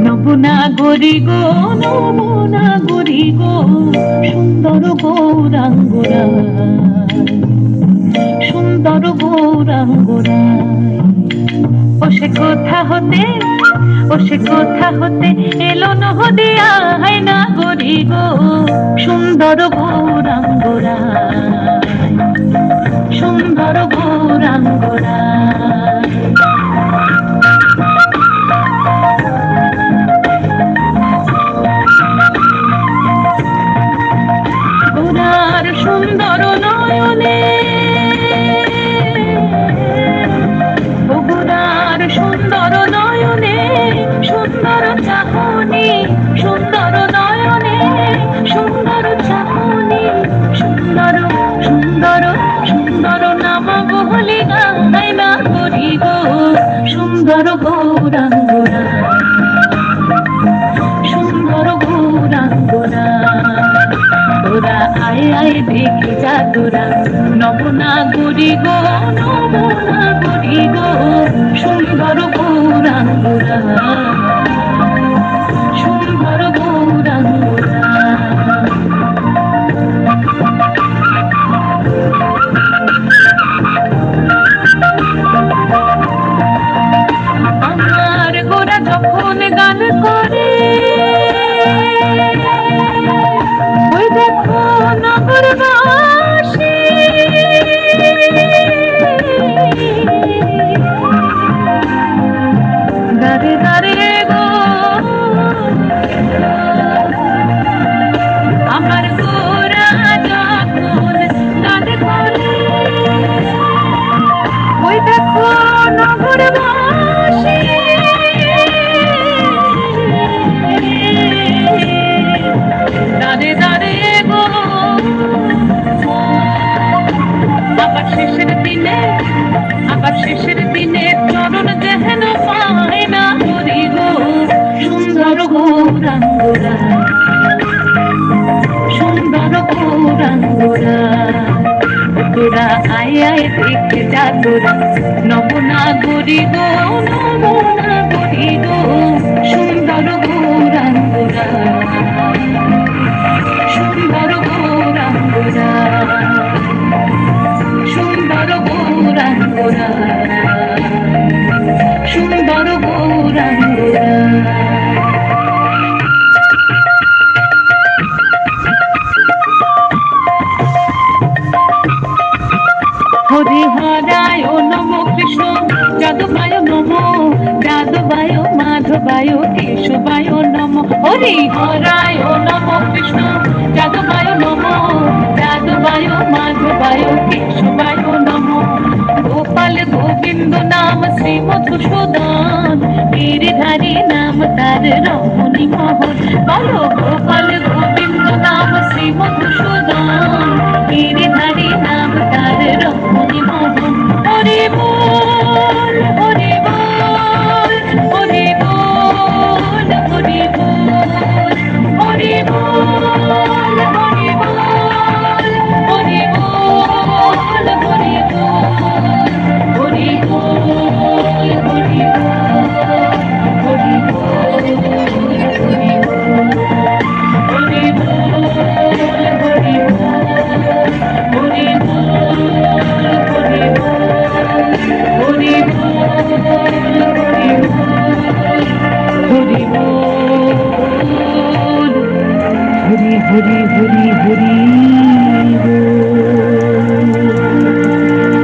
নবনাগরী গো, নবনাগরী গো, সুন্দর গৌরাঙ্গরায়, সুন্দর গৌরাঙ্গরায়। ও সে কোথা হতে, ও সে কোথা হতে এলো নদিয়া, হায় নাগরী গো, সুন্দর গৌরাঙ্গরায়, সুন্দর গৌরাঙ্গরায়। গোরার সুন্দর নয়নে, গোরার সুন্দর নয়নে, সুন্দর চাহনি, সুন্দর নয়নে, সুন্দর চাহনি, সুন্দর সুন্দর সুন্দর নাম বলি গাই না করি গো, সুন্দর গৌরাঙ্গরায়, সুন্দর গৌরাঙ্গরায়। তোরা আয় আয় দেখি যা তোরা, নবনাগরী গো, নবনাগরী গো, সুন্দর গৌরাঙ্গরায়, সুন্দর গৌরাঙ্গরায়। আমার গোরা যখন গান করে, ওই দেখো নগরবাসী, দারে দারে গো, আমার গোরা যখন গান করে, ওই দেখো নগরবাসী, দারে দারে গো। আবার শেষের দিনে, আবার শেষের দিনে চরণ যেহেন পায় না করি গো, সুন্দর গৌরাঙ্গরায়, সুন্দর গৌরাঙ্গরায়। তোরা আয় আয় দেখে যা তোরা, নবনাগরী গো, নবনাগরী গো, সুন্দর গৌরাঙ্গরায়, সুন্দর গৌরাঙ্গরায়, সুন্দর গৌরাঙ্গরায়, সুন্দর গৌরাঙ্গরায়। হরিহরায় নম কৃষ্ণ, যাদবায় নম, যাদবায় মাধবায় কেশবায় নম। হরিহরায় নম কৃষ্ণ, যাদবায় নম, যাদবায় মাধবায় কেশবায় নম। গোপাল গোবিন্দ নাম শ্রী মধুসূদন, গিরিধারী নাম তার রমণী মোহন। বলো গোপাল গোবিন্দ নাম শ্রী মধুসূদন, গিরিধারী নাম তার রমণী মোহন। হরি বল, হরি বল, হরি বল, হরি বল, হরি বল, হরি বল, হরি বল, হরি বল, হরি বল, হরি বল, হরি বল, হরি বল, হরি বল, হরি হরি হরি হরি হরি বল।